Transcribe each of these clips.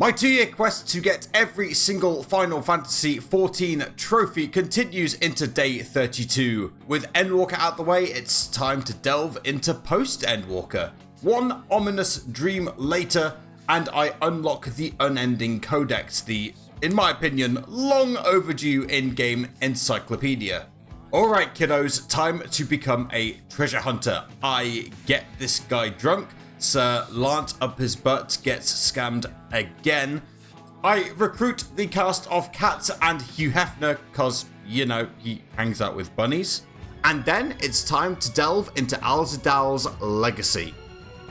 My 2-year quest to get every single Final Fantasy XIV trophy continues into day 32. With Endwalker out the way, it's time to delve into Post-Endwalker. One ominous dream later, and I unlock the Unending Codex, the, in my opinion, long overdue in-game encyclopedia. Alright kiddos, time to become a treasure hunter. I get this guy drunk, Sir Lance up his butt gets scammed again. I recruit the cast of Cats and Hugh Hefner cause, you know, he hangs out with bunnies. And then it's time to delve into Alzadal's legacy.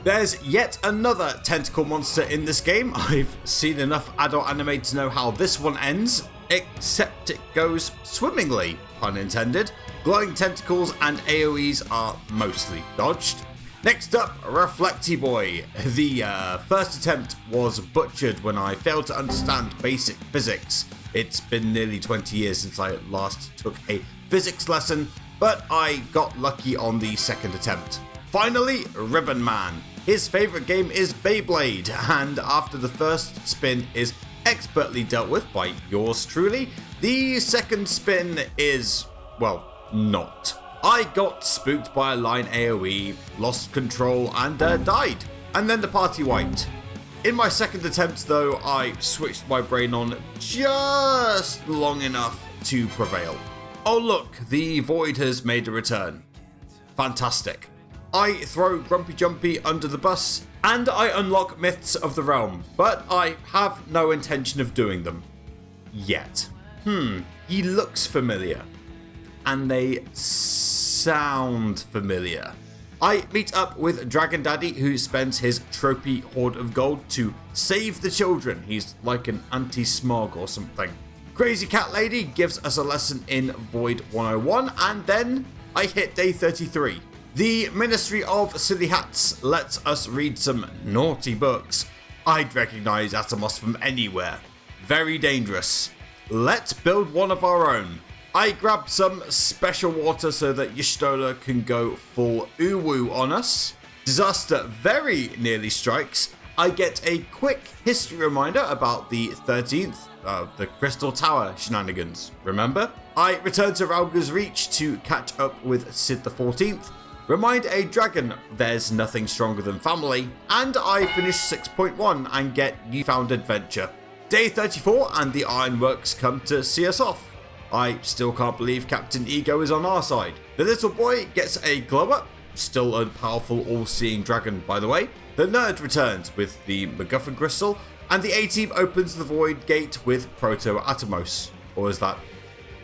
There's yet another tentacle monster in this game. I've seen enough adult anime to know how this one ends, except it goes swimmingly, pun intended. Glowing tentacles and AoEs are mostly dodged. Next up, Reflecty Boy. The first attempt was butchered when I failed to understand basic physics. It's been nearly 20 years since I last took a physics lesson, but I got lucky on the second attempt. Finally, Ribbon Man. His favourite game is Beyblade, and after the first spin is expertly dealt with by yours truly, the second spin is, well, not. I got spooked by a line AoE, lost control and died, and then the party wiped. In my second attempt though, I switched my brain on just long enough to prevail. Oh look, the void has made a return. Fantastic. I throw Grumpy Jumpy under the bus, and I unlock Myths of the Realm, but I have no intention of doing them. Yet. He looks familiar. And they sound familiar. I meet up with Dragon Daddy, who spends his trophy hoard of gold to save the children. He's like an anti-smog or something. Crazy Cat Lady gives us a lesson in Void 101, and then I hit day 33. The Ministry of Silly Hats lets us read some naughty books. I'd recognise Atomos from anywhere. Very dangerous. Let's build one of our own. I grab some special water so that Y'shtola can go full uwu on us. Disaster very nearly strikes. I get a quick history reminder about the 13th, the Crystal Tower shenanigans, remember? I return to Rauga's Reach to catch up with Sid the 14th, remind a dragon there's nothing stronger than family, and I finish 6.1 and get newfound adventure. Day 34 and the Ironworks come to see us off. I still can't believe Captain Ego is on our side. The little boy gets a glow up, still a powerful all-seeing dragon by the way. The nerd returns with the MacGuffin crystal, and the A-team opens the void gate with Proto-Atomos, or is that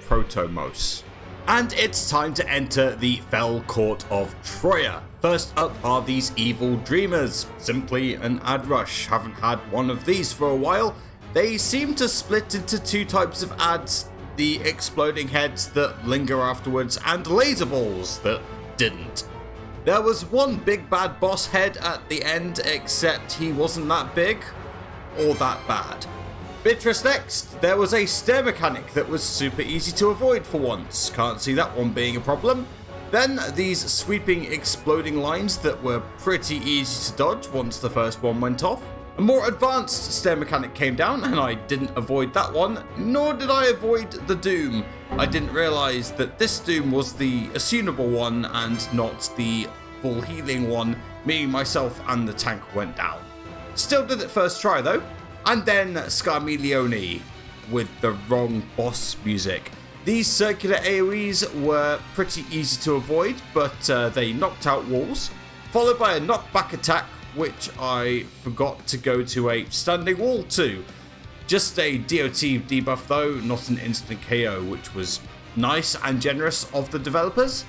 Protomos? And it's time to enter the fell court of Troya. First up are these evil dreamers, simply an ad rush. Haven't had one of these for a while. They seem to split into two types of ads. The exploding heads that linger afterwards, and laser balls that didn't. There was one big bad boss head at the end, except he wasn't that big, or that bad. Beatrice next. There was a stair mechanic that was super easy to avoid for once, can't see that one being a problem. Then these sweeping exploding lines that were pretty easy to dodge once the first one went off. A more advanced stair mechanic came down and I didn't avoid that one, nor did I avoid the Doom. I didn't realise that this Doom was the assumable one and not the full healing one, meaning myself and the tank went down. Still did it first try though. And then Scarmeleone with the wrong boss music. These circular AoEs were pretty easy to avoid, but they knocked out walls, followed by a knockback attack which I forgot to go to a standing wall to. Just a DOT debuff though, not an instant KO, which was nice and generous of the developers.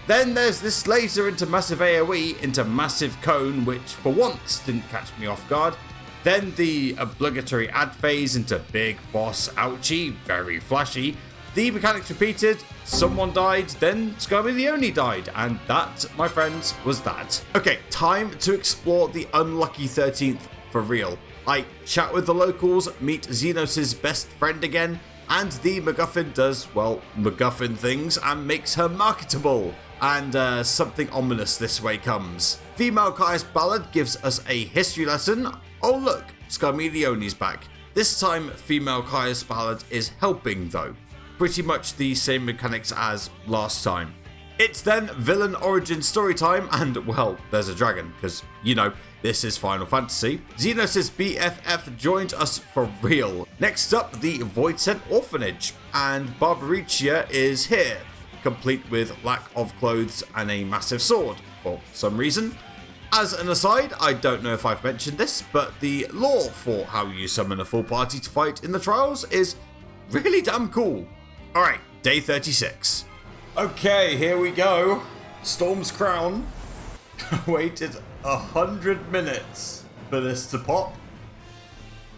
Then there's this laser into massive AoE into massive cone, which for once didn't catch me off guard. Then the obligatory ad phase into big boss ouchie, very flashy. The mechanics repeated, someone died, then Scarmeleone died, and that, my friends, was that. Okay, time to explore the unlucky 13th for real. I chat with the locals, meet Xenos' best friend again, and the MacGuffin does, well, MacGuffin things and makes her marketable. And something ominous this way comes. Female Caius Ballad gives us a history lesson Oh look, Scarmiglioni's back. This time, female Caius Ballard is helping though. Pretty much the same mechanics as last time. It's then villain origin story time, and well, there's a dragon, because, you know, this is Final Fantasy. Xenos' BFF joined us for real. Next up, the Void Sent Orphanage, and Barbaricia is here, complete with lack of clothes and a massive sword, for some reason. As an aside, I don't know if I've mentioned this, but the lore for how you summon a full party to fight in the trials is really damn cool. Alright, day 36. Okay, here we go. Storm's Crown. Waited 100 minutes for this to pop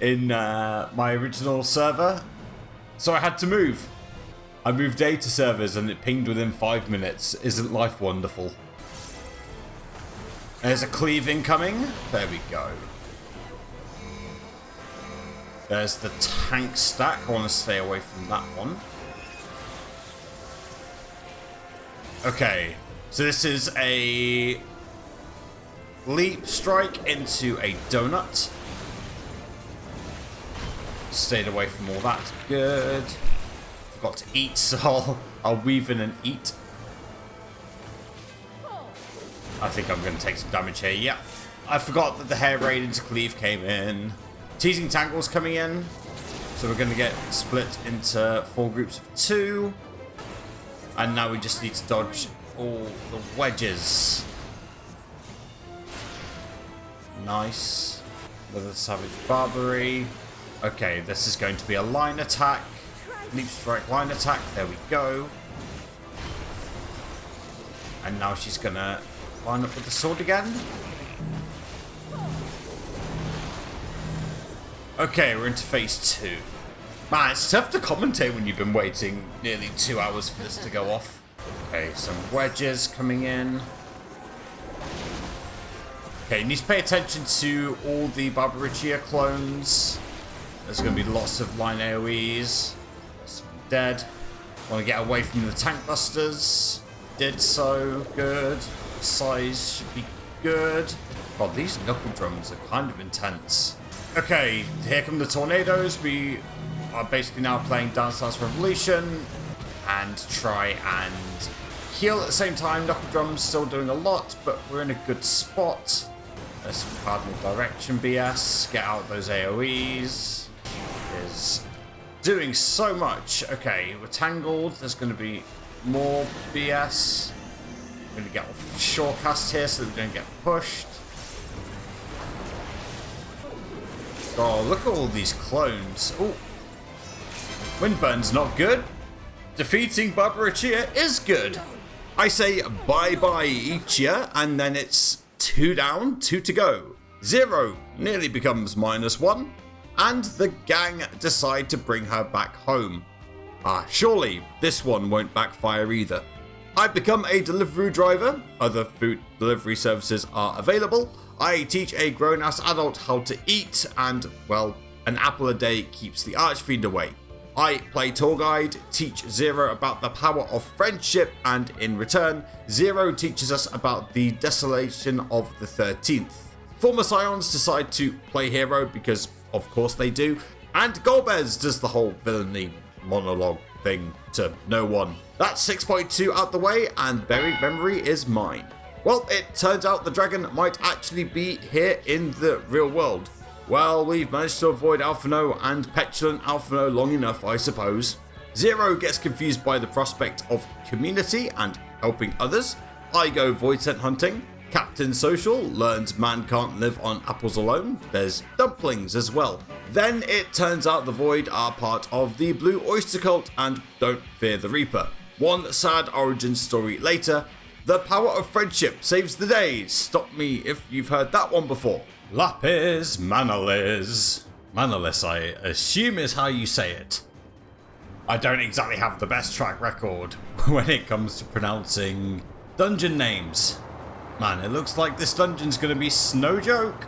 in my original server, so I had to move. I moved data servers and it pinged within 5 minutes. Isn't life wonderful? There's a cleave incoming. There we go. There's the tank stack. I want to stay away from that one. Okay, so this is a leap strike into a donut. Stayed away from all that. Good. Forgot to eat, so I'll weave in and eat. I think I'm going to take some damage here. Yeah, I forgot that the hair raid into cleave came in. Teasing Tangle's coming in. So we're going to get split into 4 groups of 2. And now we just need to dodge all the wedges. Nice. With a Savage Barbary. Okay, this is going to be a line attack. Leap strike line attack. There we go. And now she's going to line up with the sword again. Okay, we're into phase 2. Man, it's tough to commentate when you've been waiting nearly 2 hours for this to go off. Okay, some wedges coming in. Okay, you need to pay attention to all the Barbaricia clones. There's going to be lots of line AoEs. Some dead. Want to get away from the tank busters. Did so. Good. Size should be good. God, these knuckle drums are kind of intense. Okay, here come the tornadoes. We are basically now playing Dance Dance Revolution and try and heal at the same time. Knuckle drums still doing a lot, but we're in a good spot. There's some cardinal direction BS. Get out those AoEs. Is doing so much. Okay, we're tangled. There's going to be more BS. We're going to get off shortcast here so that we don't get pushed. Oh, look at all these clones. Oh, Windburn's not good. Defeating Barbaricia is good. I say bye-bye Ichia, and then it's 2 down, 2 to go. 0 nearly becomes -1, and the gang decide to bring her back home. Surely this one won't backfire either. I become a delivery driver. Other food delivery services are available. I teach a grown-ass adult how to eat, and, well, an apple a day keeps the archfiend away. I play tour guide, teach Zero about the power of friendship, and in return, Zero teaches us about the desolation of the 13th. Former Scions decide to play hero because, of course they do, and Golbez does the whole villainy monologue thing to no one. That's 6.2 out the way, and Buried Memory is mine. Well, it turns out the dragon might actually be here in the real world. Well, we've managed to avoid Alphino and Petulant Alphino long enough, I suppose. Zero gets confused by the prospect of community and helping others. I go Void Scent hunting. Captain Social learns man can't live on apples alone. There's dumplings as well. Then it turns out the Void are part of the Blue Oyster Cult and don't fear the Reaper. One sad origin story later, the power of friendship saves the day. Stop me if you've heard that one before. Lapis Manalis. Manalis, I assume is how you say it. I don't exactly have the best track record when it comes to pronouncing dungeon names. Man, it looks like this dungeon's gonna be no joke.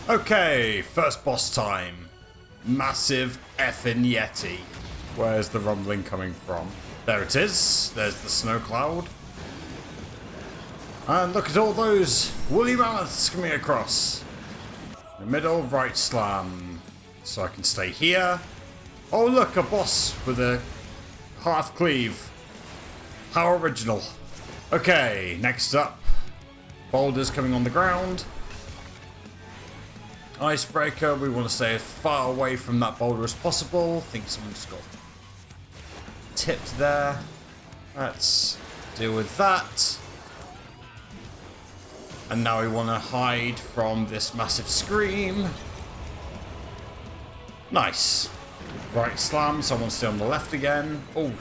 Okay, first boss time. Massive effing Yeti. Where's the rumbling coming from? There it is. There's the snow cloud. And look at all those woolly mammoths coming across. The middle, right slam. So I can stay here. Oh look, a boss with a half cleave. How original. Okay, next up. Boulders coming on the ground. Icebreaker, we want to stay as far away from that boulder as possible. I think someone just got tipped there. Let's deal with that. And now we want to hide from this massive scream. Nice. Right slam, someone still on the left again. Oh,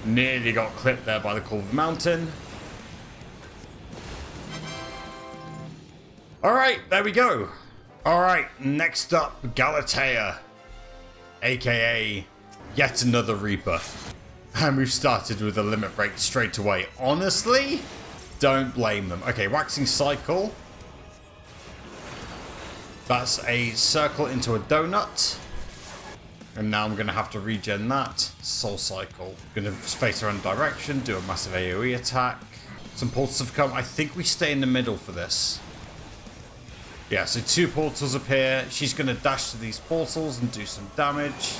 nearly got clipped there by the call of the mountain. Alright, there we go. Alright, next up, Galatea. AKA yet another Reaper. And we've started with a limit break straight away. Honestly, don't blame them. Okay, waxing cycle. That's a circle into a donut. And now I'm going to have to regen that. Soul cycle. Going to face around direction, do a massive AoE attack. Some portals have come. I think we stay in the middle for this. Yeah, so 2 portals appear. She's going to dash to these portals and do some damage.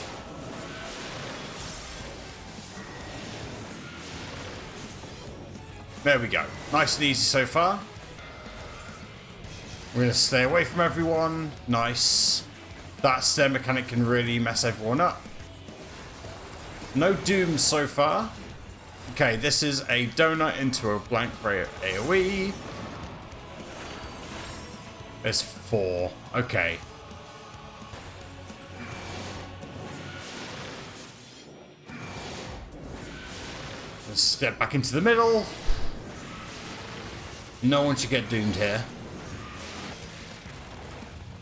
There we go. Nice and easy so far. We're going to stay away from everyone. Nice. That stair mechanic can really mess everyone up. No dooms so far. Okay, this is a donut into a blank ray AoE. There's 4. Okay. Let's step back into the middle. No one should get doomed here.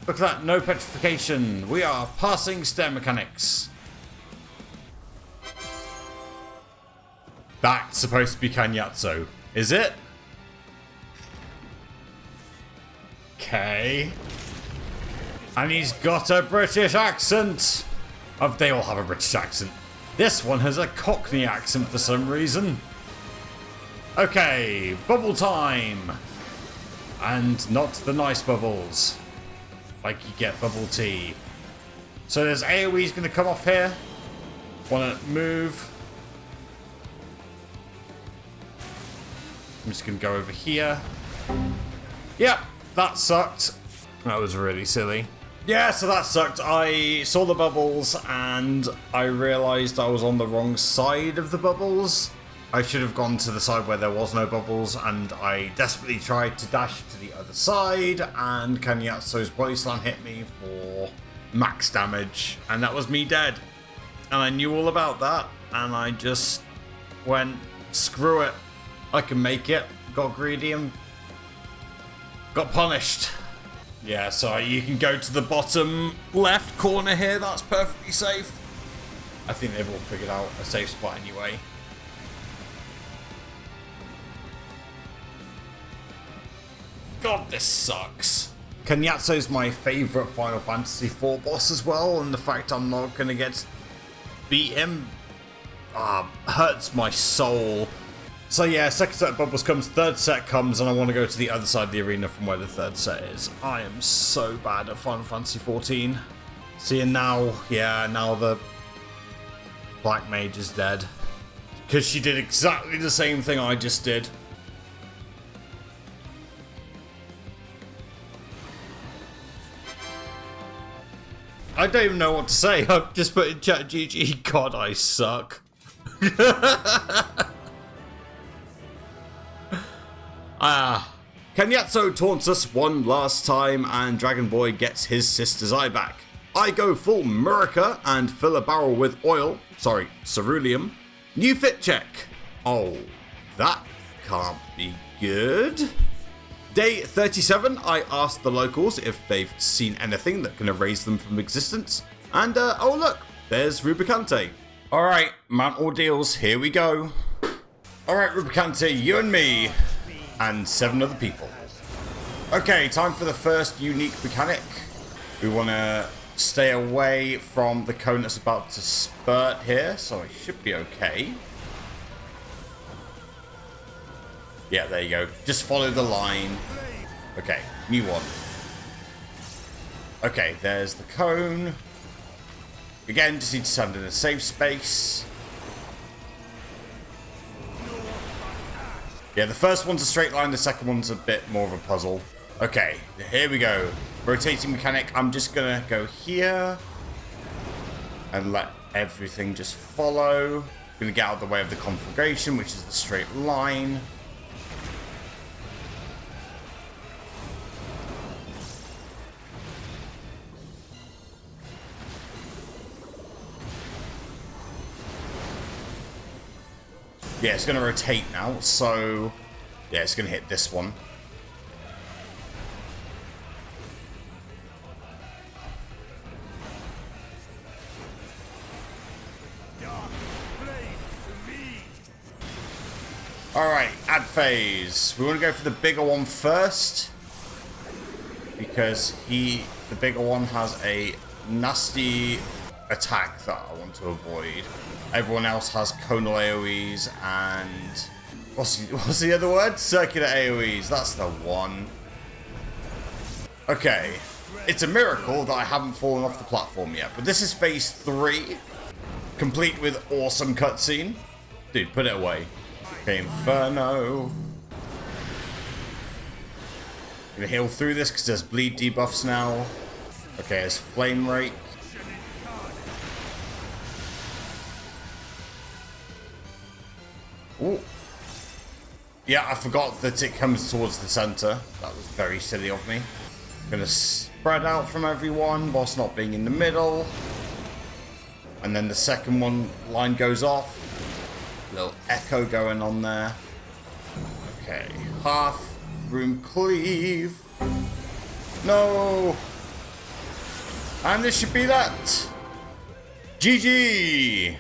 Look at that, no petrification. We are passing stair mechanics. That's supposed to be Kanyatso, is it? Okay. And he's got a British accent. Oh, they all have a British accent. This one has a Cockney accent for some reason. Okay, bubble time. And not the nice bubbles. Like you get bubble tea. So there's AoE's going to come off here. Want to move. I'm just going to go over here. Yep, that sucked. That was really silly. Yeah, so that sucked. I saw the bubbles and I realized I was on the wrong side of the bubbles. I should have gone to the side where there was no bubbles, and I desperately tried to dash to the other side, and Kanyatso's body slam hit me for max damage, and that was me dead. And I knew all about that, and I just went, screw it, I can make it. Got greedy and got punished. Yeah, so you can go to the bottom left corner here, that's perfectly safe. I think they've all figured out a safe spot anyway. God, this sucks. Kanyatso's my favourite Final Fantasy IV boss as well, and the fact I'm not going to get to beat him hurts my soul. So yeah, second set of bubbles comes, third set comes, and I want to go to the other side of the arena from where the third set is. I am so bad at Final Fantasy XIV. See, and now, yeah, now the Black Mage is dead. Because she did exactly the same thing I just did. I don't even know what to say. I've just put in chat GG, God, I suck. Kanyatso taunts us one last time and Dragon Boy gets his sister's eye back. I go full Murica and fill a barrel with oil, sorry, ceruleum. New fit check. Oh, that can't be good. Day 37, I asked the locals if they've seen anything that can erase them from existence. And, oh look, there's Rubicante. Alright, Mount Ordeals, here we go. Alright, Rubicante, you and me. And 7 other people. Okay, time for the first unique mechanic. We want to stay away from the cone that's about to spurt here, so I should be okay. Yeah, there you go. Just follow the line. Okay, new one. Okay, there's the cone. Again, just need to stand in a safe space. Yeah, the first one's a straight line, the second one's a bit more of a puzzle. Okay, here we go. Rotating mechanic, I'm just gonna go here and let everything just follow. Gonna get out of the way of the conflagration, which is the straight line. Yeah, it's gonna rotate now, so yeah, it's gonna hit this one. Alright, add phase. We want to go for the bigger one first. Because the bigger one has a nasty attack that I want to avoid. Everyone else has conal AoEs and... What's the other word? Circular AoEs. That's the one. Okay. It's a miracle that I haven't fallen off the platform yet. But this is phase 3. Complete with awesome cutscene. Dude, put it away. Okay, Inferno. Gonna heal through this because there's bleed debuffs now. Okay, there's Flame Rake. Ooh. Yeah, I forgot that it comes towards the center. That was very silly of me. Gonna spread out from everyone whilst not being in the middle. And then the second one line goes off. Little echo going on there. Okay, half room cleave. No! And this should be that. GG!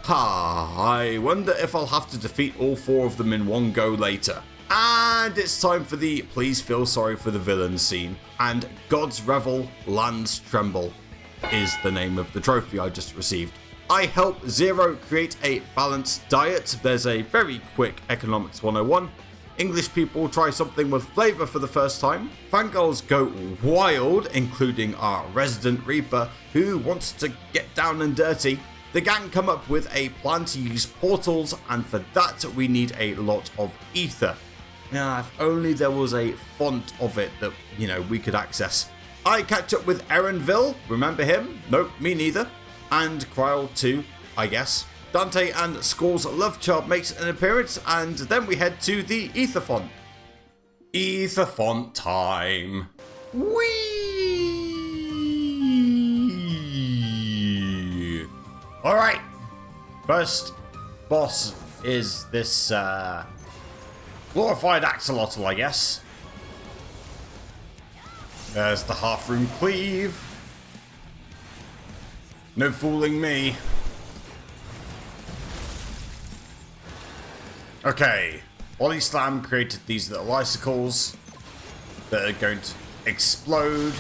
Ha, I wonder if I'll have to defeat all 4 of them in one go later. And it's time for the please feel sorry for the villain scene. And God's Revel, Lands Tremble is the name of the trophy I just received. I help Zero create a balanced diet. There's a very quick Economics 101. English people try something with flavour for the first time. Fangirls go wild, including our resident Reaper, who wants to get down and dirty. The gang come up with a plan to use portals, and for that we need a lot of ether. Now, if only there was a font of it that, we could access. I catch up with Erenville. Remember him? Nope, me neither. And Kryl too, I guess. Dante and Skull's love child makes an appearance, and then we head to the ether font. Ether font time. Whee! Alright. First boss is this glorified axolotl, I guess. There's the half room cleave. No fooling me. Okay. Body Slam created these little icicles that are going to explode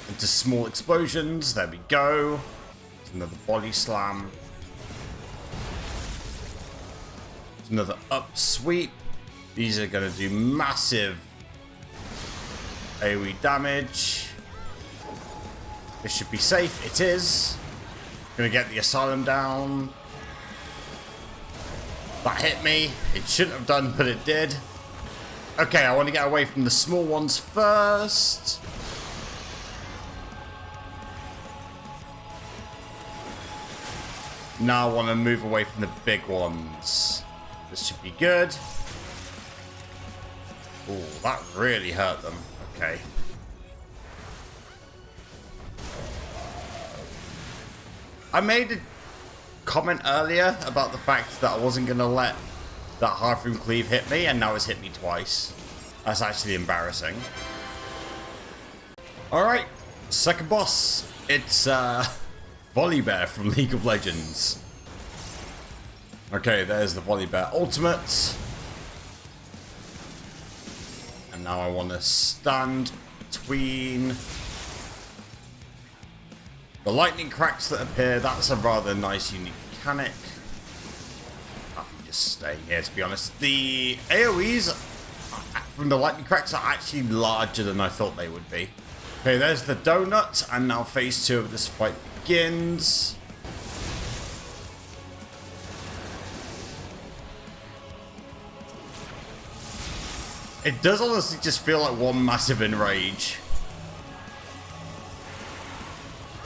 into small explosions. There we go. There's another Body Slam. There's another up sweep. These are going to do massive AoE damage. This should be safe. It is. Gonna get the asylum down. That hit me. It shouldn't have done, but it did. Okay, I want to get away from the small ones first. Now I want to move away from the big ones. This should be good. Oh, that really hurt them. Okay. I made a comment earlier about the fact that I wasn't going to let that half room cleave hit me, and now it's hit me twice. That's actually embarrassing. Alright, second boss. It's Volibear from League of Legends. Okay, there's the Volibear ultimate. And now I want to stand between the lightning cracks that appear. That's a rather nice, unique mechanic. I'm just staying here, to be honest. The AoEs from the lightning cracks are actually larger than I thought they would be. Okay, there's the donut, and now phase 2 of this fight begins. It does honestly just feel like one massive enrage.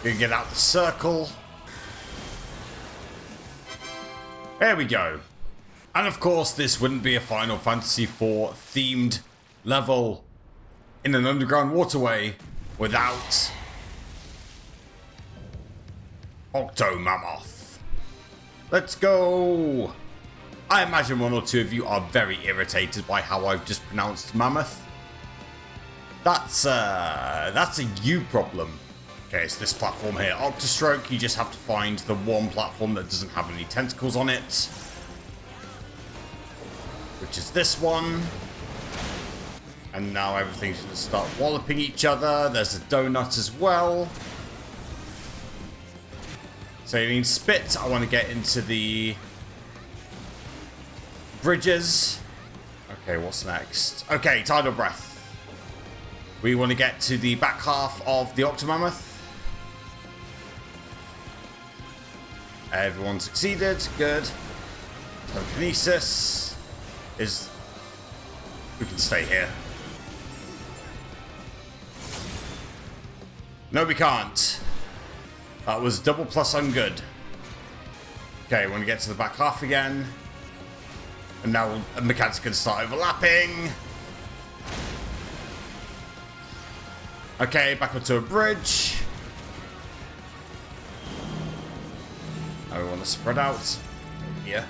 Gonna get out the circle. There we go. And of course, this wouldn't be a Final Fantasy IV themed level in an underground waterway without Octomammoth. Let's go. I imagine one or two of you are very irritated by how I've just pronounced mammoth. That's a you problem. Okay, it's this platform here. Octostroke, you just have to find the one platform that doesn't have any tentacles on it. Which is this one. And now everything's going to start walloping each other. There's a donut as well. So you need spit. I want to get into the bridges. Okay, what's next? Okay, tidal breath. We want to get to the back half of the Octomammoth. Everyone succeeded. Good. Telekinesis is... We can stay here. No, we can't. That was double plus ungood. Okay, we want to get to the back half again. And now the mechanics can start overlapping. Okay, back onto a bridge. Now we want to spread out. Here.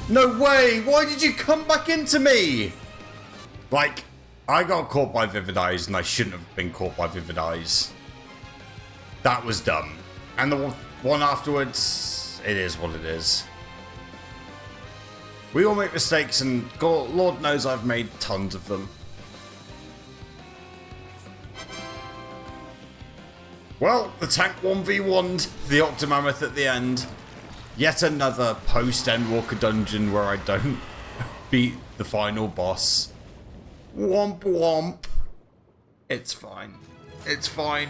No way! Why did you come back into me? Like, I got caught by Vivid Eyes and I shouldn't have been caught by Vivid Eyes. That was dumb. And the one afterwards, it is what it is. We all make mistakes, and God, Lord knows I've made tons of them. Well, the tank 1v1'd the Octomammoth at the end. Yet another post-Endwalker dungeon where I don't beat the final boss. Womp womp. It's fine. It's fine.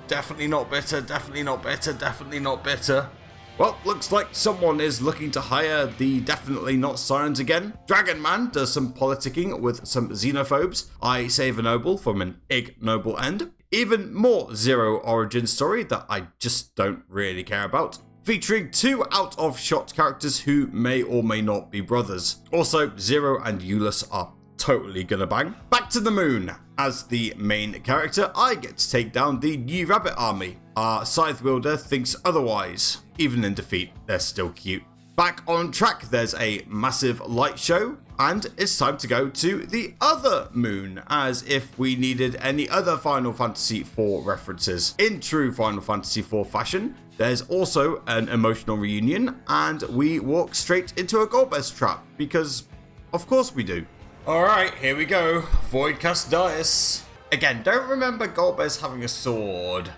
Definitely not bitter, definitely not bitter, definitely not bitter. Well, looks like someone is looking to hire the definitely not Sirens again. Dragon Man does some politicking with some xenophobes. I save a noble from an ignoble end. Even more Zero origin story that I just don't really care about. Featuring 2 out-of-shot characters who may or may not be brothers. Also, Zero and Euless are totally gonna bang. Back to the moon. As the main character, I get to take down the New Rabbit army. Our scythe wielder thinks otherwise. Even in defeat, they're still cute. Back on track, there's a massive light show, and it's time to go to the other moon, as if we needed any other Final Fantasy IV references. In true Final Fantasy IV fashion, there's also an emotional reunion, and we walk straight into a Golbez trap, because of course we do. Alright, here we go. Voidcast Dice. Again, don't remember Golbez having a sword.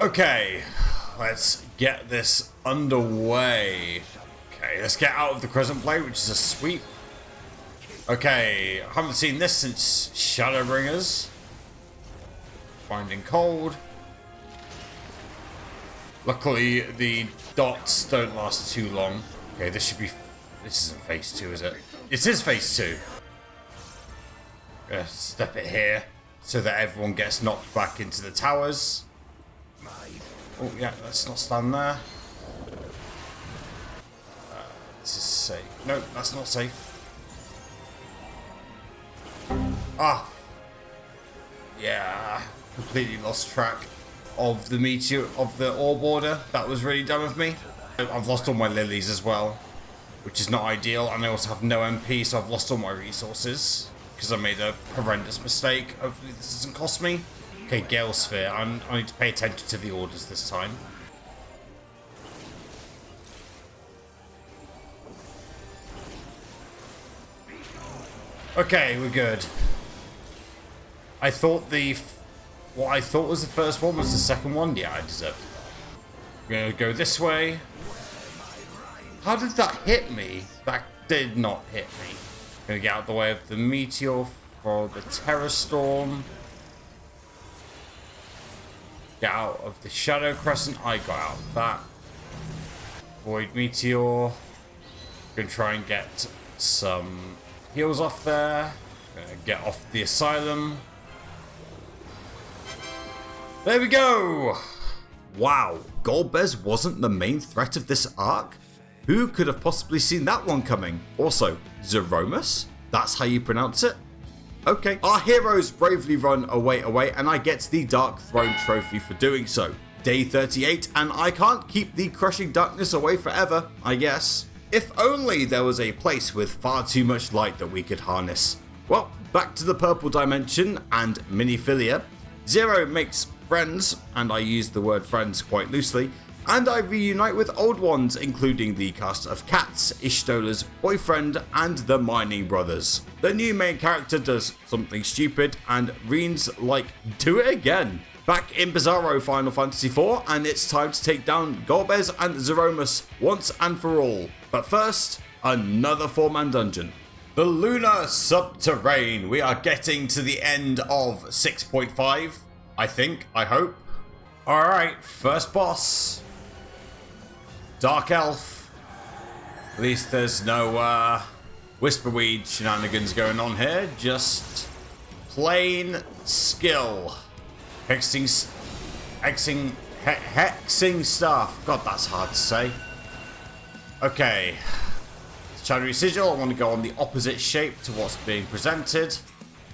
Okay, let's get this underway. Okay, let's get out of the Crescent Blade, which is a sweep. Okay, I haven't seen this since Shadowbringers. Finding Cold. Luckily, the dots don't last too long. Okay, this should be... This isn't phase 2, is it? It is phase 2. Gonna step it here so that everyone gets knocked back into the towers. Oh yeah, let's not stand there. This is safe. No, that's not safe. Ah. Yeah, completely lost track of the meteor, of the ore border. That was really dumb of me. I've lost all my lilies as well, which is not ideal. And I also have no MP, so I've lost all my resources. Because I made a horrendous mistake. Hopefully this doesn't cost me. Okay, Gale Sphere. I need to pay attention to the orders this time. Okay, we're good. I thought what I thought was the first one was the second one. Yeah, I deserved it. We're gonna go this way. How did that hit me? That did not hit me. Gonna get out of the way of the meteor for the terror storm. Get out of the shadow crescent. I got out of that. Void meteor. Gonna try and get some heals off there. Gonna get off the asylum. There we go! Wow, Golbez wasn't the main threat of this arc? Who could have possibly seen that one coming? Also, Zeromus? That's how you pronounce it? Okay, our heroes bravely run away, and I get the Dark Throne trophy for doing so. Day 38, and I can't keep the crushing darkness away forever, I guess. If only there was a place with far too much light that we could harness. Well, back to the purple dimension and Miniphilia. Zero makes friends, and I use the word friends quite loosely, and I reunite with old ones, including the cast of Cats, Ishtola's boyfriend, and the Mining Brothers. The new main character does something stupid, and Reen's like, do it again. Back in Bizarro Final Fantasy IV, and it's time to take down Golbez and Zeromus once and for all. But first, another 4-man dungeon. The Lunar Subterrane. We are getting to the end of 6.5. I think, I hope. Alright, first boss. Dark Elf. At least there's no Whisperweed shenanigans going on here. Just plain skill. Hexing stuff. God, that's hard to say. Okay. Shadowy Sigil. I want to go on the opposite shape to what's being presented.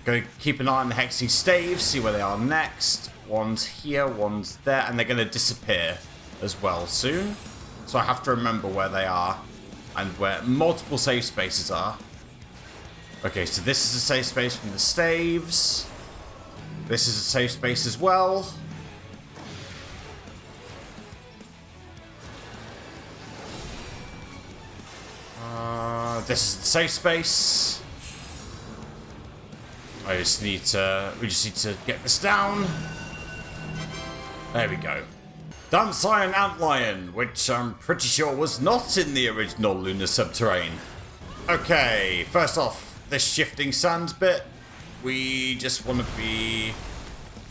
Going to keep an eye on the hexing staves, see where they are next. One's here, one's there, and they're going to disappear as well soon. So I have to remember where they are and where multiple save spaces are. Okay, so this is a safe space from the staves. This is a safe space as well. This is the safe space. We just need to get this down. There we go. Danceion Antlion, which I'm pretty sure was not in the original Lunar Subterrane. Okay, first off, this shifting sands bit. We just want to be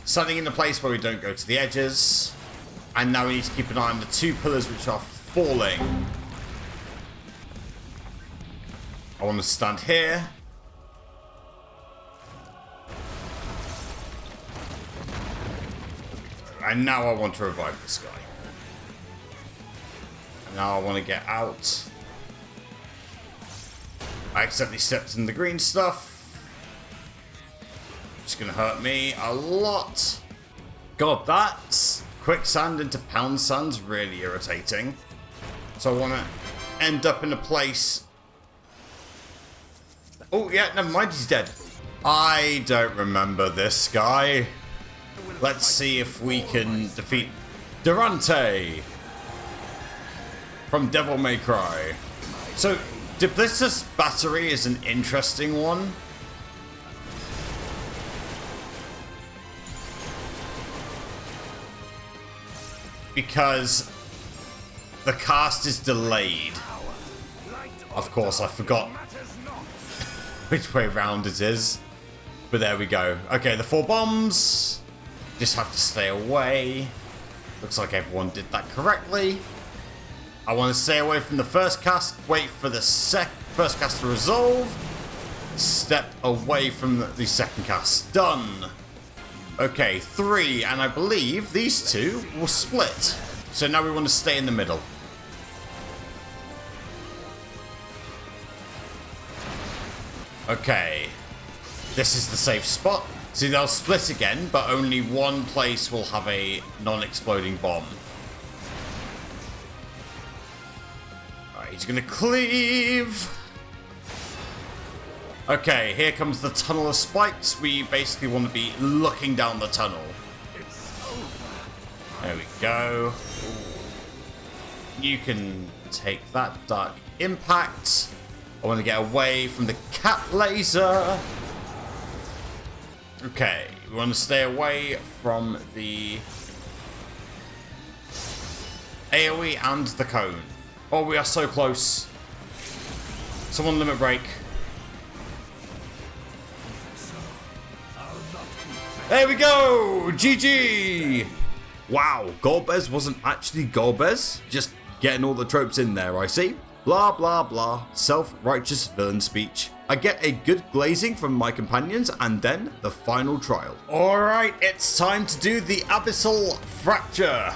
standing in a place where we don't go to the edges. And now we need to keep an eye on the 2 pillars which are falling. I want to stand here. And now I want to revive this guy. And now I want to get out. I accidentally stepped in the green stuff. It's going to hurt me a lot. God, that quicksand into pound sand's really irritating. So I want to end up in a place... Oh, yeah, never mind, he's dead. I don't remember this guy. Let's see if we can defeat Durante from Devil May Cry. So, Duplicitous Battery is an interesting one. Because the cast is delayed. Of course, I forgot which way round it is. But there we go. Okay, the 4 bombs. Just have to stay away. Looks like everyone did that correctly. I want to stay away from the first cast. Wait for the first cast to resolve. Step away from the second cast. Done. Okay, 3. And I believe these 2 will split. So now we want to stay in the middle. Okay. This is the safe spot. See, they'll split again, but only one place will have a non-exploding bomb. Alright, he's gonna cleave. Okay, here comes the tunnel of spikes. We basically want to be looking down the tunnel. There we go. You can take that dark impact. I want to get away from the cat laser. Okay, we want to stay away from the AoE and the cone. Oh, we are so close. Someone limit break. There we go! GG! Wow, Golbez wasn't actually Golbez. Just getting all the tropes in there, I see. Blah, blah, blah. Self-righteous villain speech. I get a good glazing from my companions, and then the final trial. Alright, it's time to do the Abyssal Fracture.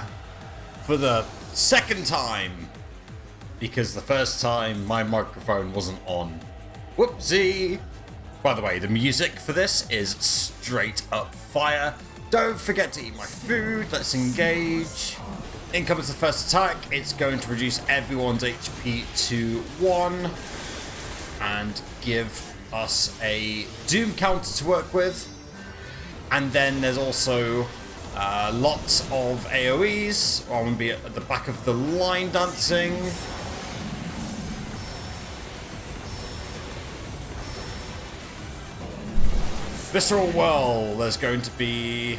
For the second time. Because the first time my microphone wasn't on. Whoopsie! By the way, the music for this is straight up fire. Don't forget to eat my food. Let's engage. In comes the first attack. It's going to reduce everyone's HP to 1 and give us a doom counter to work with. And then there's also lots of AoEs. I'm going to be at the back of the line dancing. Visceral Whirl, there's going to be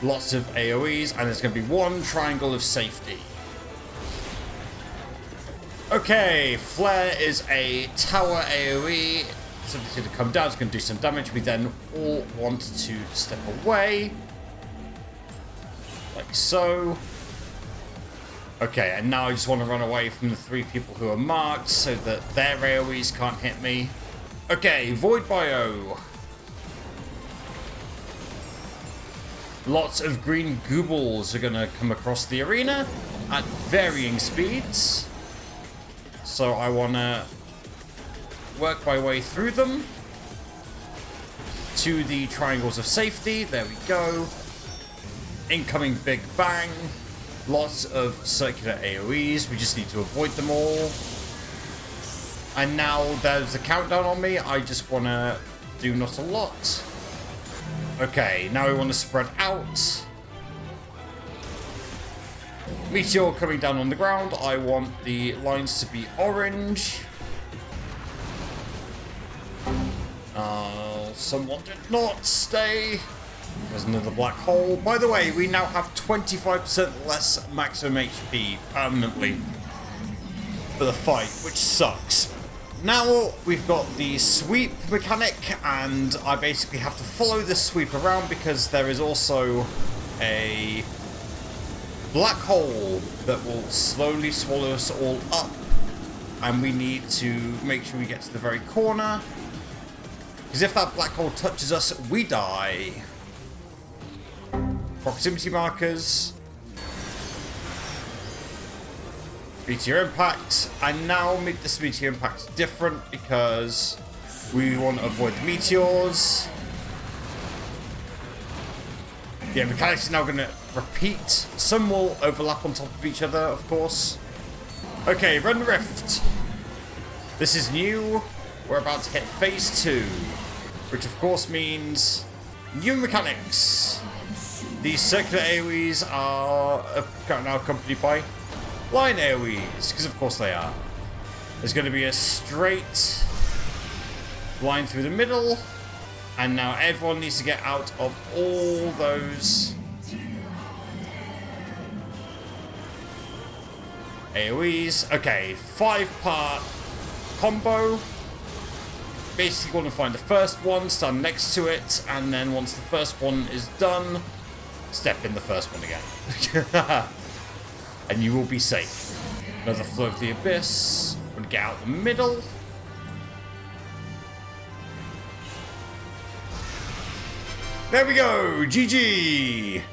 lots of AoEs, and there's going to be one triangle of safety. Okay, Flare is a tower AoE, so it's going to come down, it's going to do some damage. We then all want to step away, like so. Okay, and now I just want to run away from the 3 people who are marked so that their AoEs can't hit me. Okay, Void Bio. Lots of green goobles are going to come across the arena at varying speeds. So I want to work my way through them to the triangles of safety. There we go. Incoming Big Bang. Lots of circular AoEs. We just need to avoid them all. And now there's a countdown on me. I just want to do not a lot. Okay, now we want to spread out. Meteor coming down on the ground. I want the lines to be orange. Someone did not stay. There's another black hole. By the way, we now have 25% less maximum HP permanently for the fight, which sucks. Now we've got the sweep mechanic, and I basically have to follow this sweep around because there is also a black hole that will slowly swallow us all up, and we need to make sure we get to the very corner, because if that black hole touches us, we die. Proximity markers. Meteor impact, and now make this meteor impact different because we want to avoid the meteors. Yeah, mechanics are now going to repeat. Some will overlap on top of each other, of course. Okay, Run Rift. This is new. We're about to hit phase 2, which of course means new mechanics. These circular AoEs are now accompanied by line AoEs, because of course they are. There's going to be a straight line through the middle, and now everyone needs to get out of all those AoEs. Okay, 5-part combo. Basically want to find the first one, stand next to it, and then once the first one is done, step in the first one again. And you will be safe. Another Flow of the Abyss. I'm going to get out the middle. There we go! GG!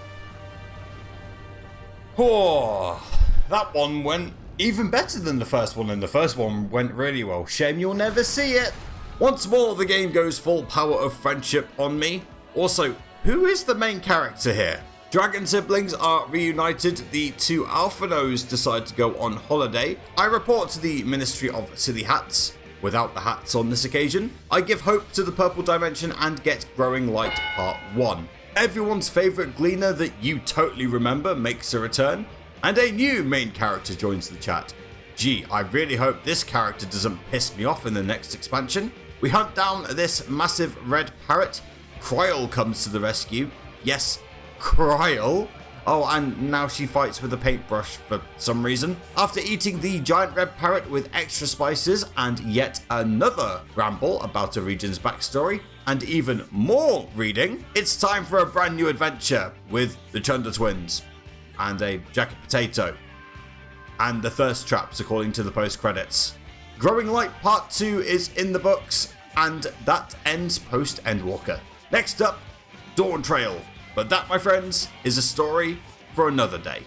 Oh, that one went even better than the first one, and the first one went really well. Shame you'll never see it. Once more, the game goes full power of friendship on me. Also, who is the main character here? Dragon siblings are reunited, the 2 Alphanos decide to go on holiday. I report to the Ministry of Silly Hats, without the hats on this occasion. I give hope to the Purple Dimension and get Growing Light Part 1. Everyone's favourite Gleaner that you totally remember makes a return, and a new main character joins the chat. Gee, I really hope this character doesn't piss me off in the next expansion. We hunt down this massive red parrot. Kryl comes to the rescue. Yes, Kryl. Oh, and now she fights with a paintbrush for some reason. After eating the giant red parrot with extra spices and yet another ramble about a region's backstory, and even more reading, it's time for a brand new adventure with the Chunder twins and a jacket potato and the thirst traps according to the post-credits. Growing Light Part 2 is in the books, and that ends Post-Endwalker. Next up, Dawn Trail, but that, my friends, is a story for another day.